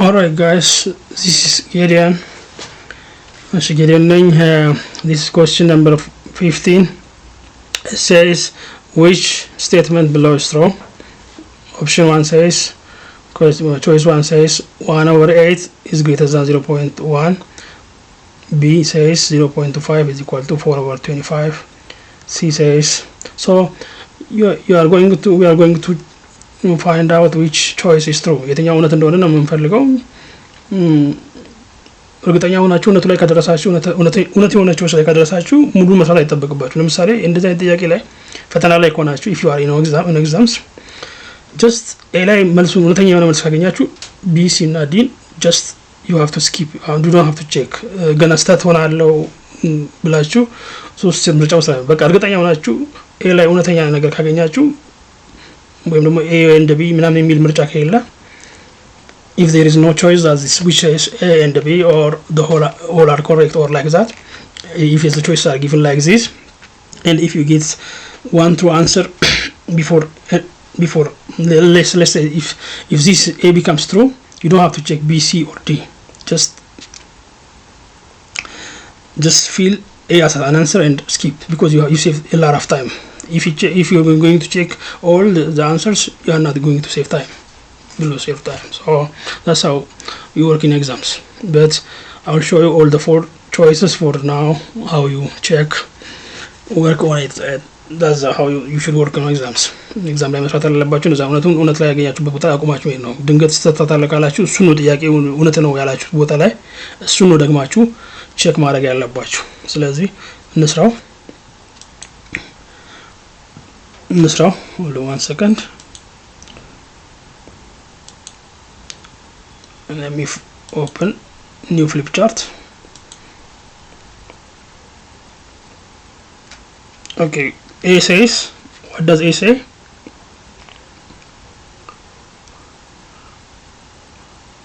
Alright guys, this is Gideon. This is question number 15. It says which statement below is true. Option 1 says, choice 1 says 1/8 is greater than 0.1. B says 0.25 is equal to 4/25. C says, so we are going to find out which choice is true. የትኛው እውነት እንደሆነ ነው የምንፈልገው። እርግጠኛ ሆናችሁ እውነቱ ላይ ከደረሳችሁ እውነት የሆነ ቾይስ ላይ ከደረሳችሁ ሙሉ መስራት አይጠበቅባችሁ። ለምሳሌ እንደዚህ አይነት ጥያቄ ላይ ፈተና ላይ ከሆናችሁ if you are in exams just A ላይ መልሱ እውነተኛ የሆነ መልስ ካገኛችሁ B C እና D just you have to skip, you don't have to check ገና ስህተት ሆናለው ብላችሁ ሶስት ምርጫ ወስዳችሁ በቃ እርግጠኛ ሆናችሁ A ላይ እውነተኛ ነገር ካገኛችሁ ወይም ደግሞ A and B ምናምን የሚል ምርጫ ከሌለ if there is no choice as this which is A and B or the whole are correct or like that, if the choices are given like this and if you get one true answer before let's say if this A becomes true, you don't have to check B, C or D, just fill A as an answer and skip because you save a lot of time. If you're going to check all the answers, you are not going to save time. You will save time. So that's how you work in exams. But I will show you all the 4 choices for now, how you work on it. That's how you should work on exams. Exam ላይ መስራት አለባችሁ። ነው እውነት ላይ ያገኛችሁበት ቦታ አቁማችሁ ነው። ድንገት ስተታታለ ካላችሁ እሱ ነው ጥያቄው እውነት ነው ያላችሁ ቦታ ላይ እሱ ነው ደግማችሁ ቼክ ማድረግ ያለባችሁ። ስለዚህ እንስራው hold on 1 second and let me open new flip chart. Okay, A says, what does A say?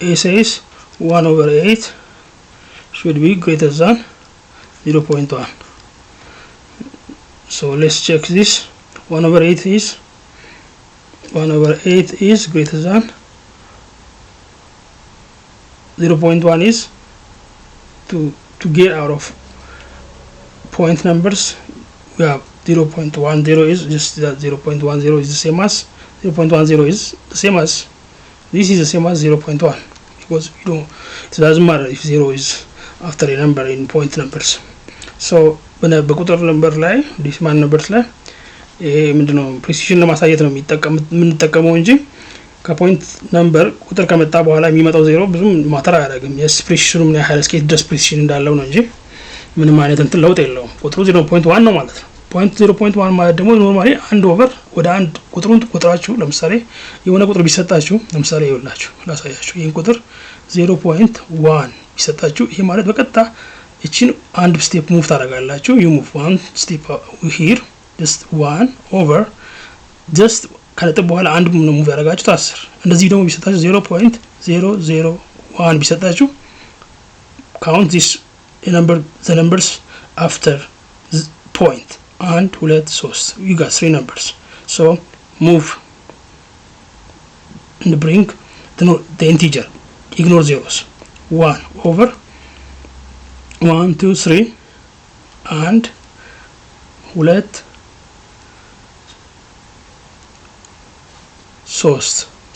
A says 1/8 should be greater than 0.1. So let's check this. 1/8 is greater than 0.1 is to get out of point numbers. We have 0.10 is just that 0.10 is the same as 0.10 is the same as this is the same as 0.1 because it doesn't matter if 0 is after a number in point numbers. So when a በቁጥር ነምበር ላይ ዲሲማል ነምበርስ ላይ ምንድነው ፕሪሲዥን ለማሳየት ነው የምንጠቀመው እንጂ ከፖይንት ነምበር ቁጥር ከመጣ በኋላ የሚመጣው ዜሮ ብዙም ማተር አያደርግም። የፕሪሲዥኑ ምን ያህል እስከ ድረስ ፕሪሲዥን እንዳለው ነው እንጂ ምንም አይነት እንትን ለውጥ የለውም። ቁጥሩ 0.1 ነው ማለት ነው። 0.1 ማለት ደግሞ ኖርማሊ 1/1 ወደ 1 ቁጥሩን ቁጥራችሁ ለምሳሌ የሆነ ቁጥር ቢሰጣችሁ ለምሳሌ ይኸውላችሁ ላሳያችሁ። ይሄን ቁጥር 0.1 ቢሰጣችሁ ይሄ ማለት በቀጥታ እቺን አንድ ስቴፕ ሙቭ ታደርጋላችሁ። you move one step here just 1/, just ከነጥብ በኋላ አንድ ነው ሙቭ ያደርጋችሁ 10። እንደዚህ ደግሞ ቢሰጣችሁ 0.001 ቢሰጣችሁ count this the numbers after point 1 2 3 you got 3 numbers. So move and bring the integer, ignore zeros. 1/1 2 3 and 2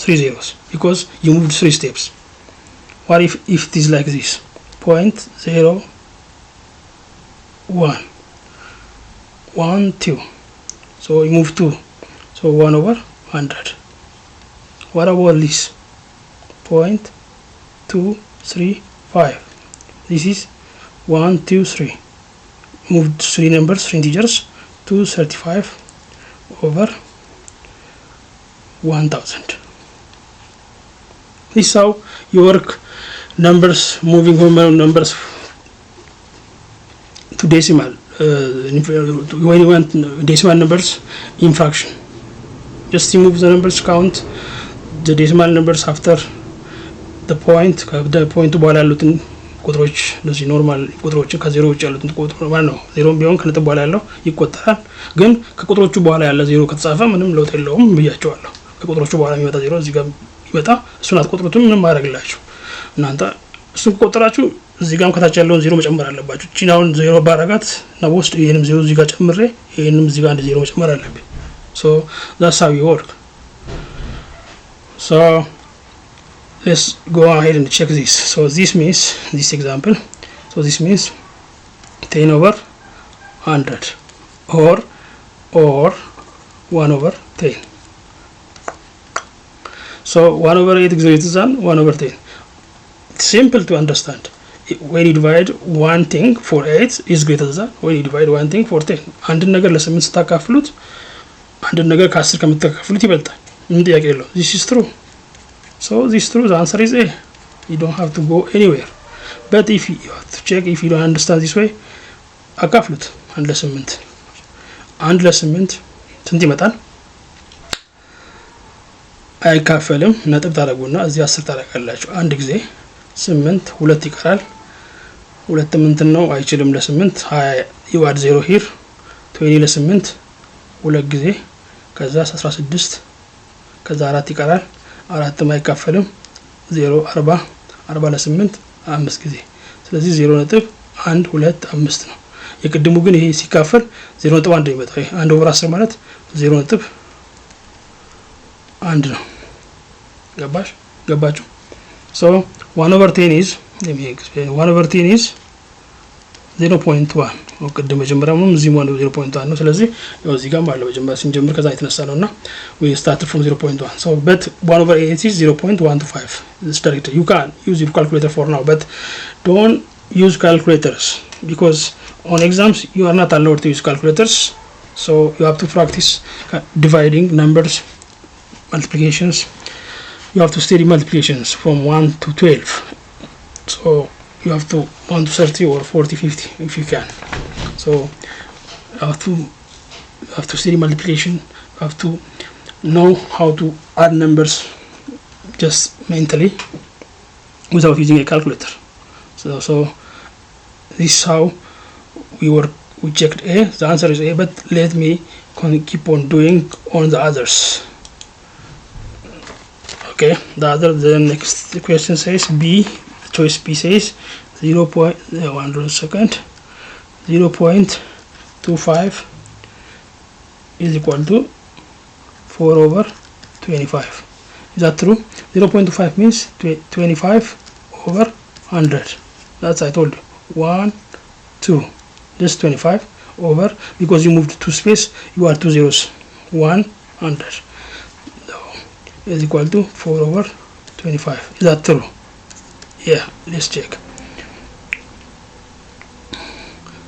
3 zeros because you moved 3 steps. What if it is like this? 0.01 1 2, so you move 2, so 1/100. What about this? 0.235, this is 1 2 3, moved 3 numbers, 3 integers, 235/1000. This is how you work numbers, moving numbers to decimal. When you want decimal numbers in fraction, just remove the numbers, count the decimal numbers after the point በኋላ ያሉትን ቁጥሮች እንደዚህ ኖርማል ቁጥሮች ከዜሮ ውጭ ያሉትን ቁጥሮች ማለት ነው። ዜሮም ቢሆን ከነጥብ በኋላ ያለው ይቆጠራል። ግን ከቁጥሮቹ በኋላ ያለ ዜሮ ከተጻፈ ምንም ለውጥ የለውም ብያቸዋለሁ። ከቁጥሮቹ በኋላ የሚመጣ ዜሮ እዚህ ጋር ይመጣ እሱን አትቆጥሩትም ምንም ማድረግላችሁ እናንተ እሱን ቆጥራችሁ እዚህ ጋርም ከታች ያለውን 0 መጨመር አለባችሁ። ቺናውን 0 ባረጋት ነው ወስድ ይሄንም 0 እዚህ ጋር ጨምሬ ይሄንም እዚህ ጋር 0 መጨመር አለብኝ። so that's how you work. So let's go ahead and check this. So this means this example, so this means 10 over 100 or 1 over 10. So 1 over 8 is greater than 1 over 10. It's simple to understand. When you divide one thing for 8 is greater than when you divide one thing for 10. አንድ ነገር ለ8 ስታካፍሉት አንድ ነገር ከ10 ከምታካፍሉት ይበልጣል። ምን ጥያቄ የለው። This is true. So this is true. The answer is A. You don't have to go anywhere. But if you have to check, if you don't understand this way, አካፍሉት አንድ ለ8 አንድ ለ8 ስንት ይመጣል? አይካፈልም ነጥብ ታደርጉና እዚህ 10 ታደርጋላችሁ። አንድ ጊዜ 8 2 ይቀራል። ሁለት እንትን ነው አይችልም ለ8 20 you add 0 here 20 ለ8 ሁለት ጊዜ ከዛ 16 ከዛ 4 ይቀራል። 4 አይካፈልም 0 40 40 ለ8 5 ጊዜ ስለዚህ 0.125 ነው። የቅድሙ ግን ይሄ ሲካፈል 0.1 ይመጣል። ይሄ 1 over 10 ማለት 0.1 ነው። ገባችሁ? So 1 over 10 is, let me explain. 1 over 10 is 0.1. ቅድም መጀመሪያው እዚህ 0.1 ነው። ስለዚህ ያው እዚህ ጋር ማለት መጀመሪያ ስንጀምር ከዛ የተነሳ ነውና we started from 0.1. So but 1 over 8 is 0.125. This directly you can use your calculator for now, but don't use calculators because on exams you are not allowed to use calculators. So you have to practice dividing numbers, multiplications. You have to study multiplications from 1 to 12. So you have to 1 to 30 or 40 50 if you can. So you have to study multiplication. You have to know how to add numbers just mentally without using a calculator. So this is how we work. We checked A, the answer is A, but let me keep on doing on the others. Okay, the next question says B, choice B says 0.25 is equal to 4 over 25. Is that true? 0.25 means 25 over 100. That's I told you 1 2 just 25 over, because you moved 2 space you add 2 zeros, 100 is equal to 4 over 25. Is that true? Yeah, let's check.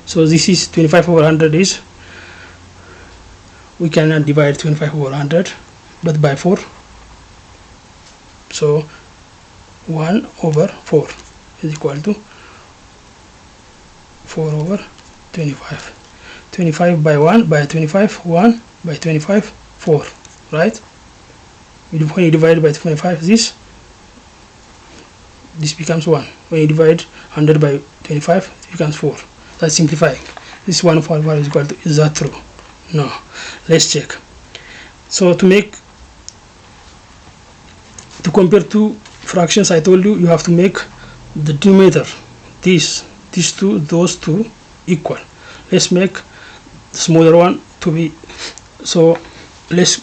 So this is 25 over 100 is, we cannot divide 25 over 100 but by 4. So 1 over 4 is equal to 4 over 25. 25 by 1 by 25 1 by 25 4, right? When you divide by 25 this becomes 1. When you divide 100 by 25 it becomes 4. That's simplifying. This 1 over 1 is equal to, is that true? No. Let's check. So to compare two fractions, I told you have to make the denominator, these two, those two equal. Let's make the smaller one to be, so let's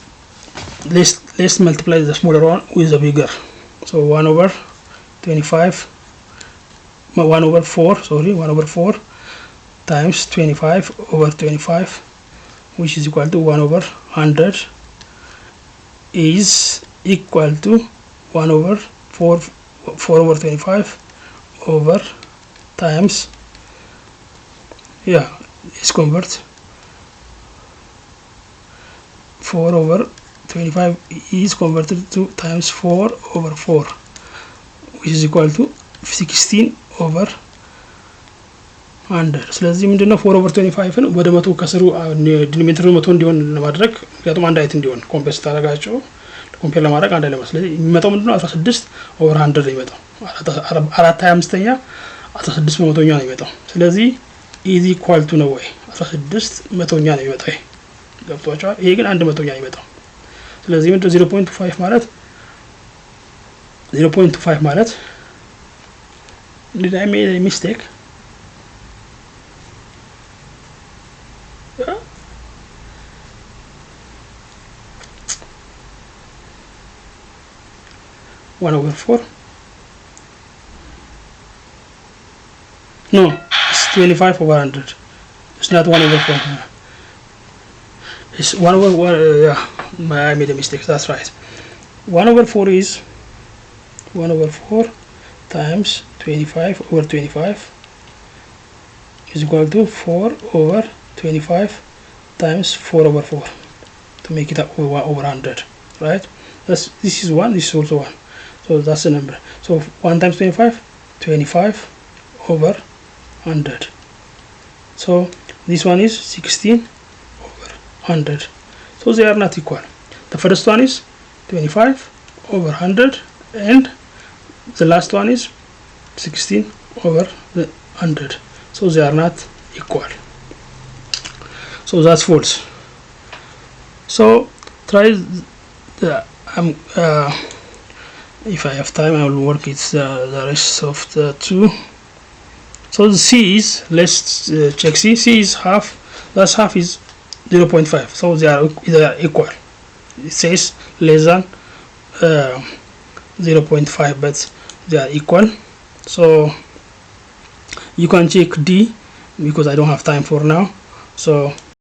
multiply the smaller one with the bigger. So 1 over 25 1 over 4 times 25 over 25, which is equal to 1 over 100 is equal to 1 over 4 over 25 over times, yeah, let's convert 4 over 25 is converted to times 4 over 4, which is equal to 16 over 100. ስለዚህ ምንድነው 4 over 25 ነው ወደ 100 ከስሩ ዲኖሚኔተሩ 100 እንዲሆን ለማድረግ ምክንያቱም አንድ አይነት እንዲሆን ኮምፔንስ ታደርጋቸው ኮምፔር ለማድረግ አንድ አይነት ስለዚህ የሚመጣው ምንድነው 16 over 100 ነው የሚመጣው 4/25ኛ 16 በመቶኛ ነው የሚመጣው። ስለዚህ ኢዝ ኢኳል ቱ ነው ወይ 16 መቶኛ ነው የሚመጣው። ይሄ ገብቷችኋል? ይሄ ግን 1 መቶኛ ነው የሚመጣው። ስለዚህ ምንድነው 0.5 ማለት Did I make a mistake? Yeah. One over 4. No, it's 25 over 100. It's not 1 over 4. It's 1 over 1. Yeah, I made a mistake. That's right. 1 over 4 is 1 over 4 times 25 over 25 is equal to 4 over 25 times 4 over 4 to make it up over 100, right? This is 1, this is also 1, so that's the number. So 1 times 25, 25 over 100. So this one is 16 over 100. So they are not equal. The first one is 25 over 100 and the last one is 16 over the 100. So they are not equal. So that's false. So try the if I have time I will work it the rest of the two. So the C is, let's check C. C is half, that's half is 0.5. So they are equal. It says less than 0.5, but they are equal. So you can check D because I don't have time for now. So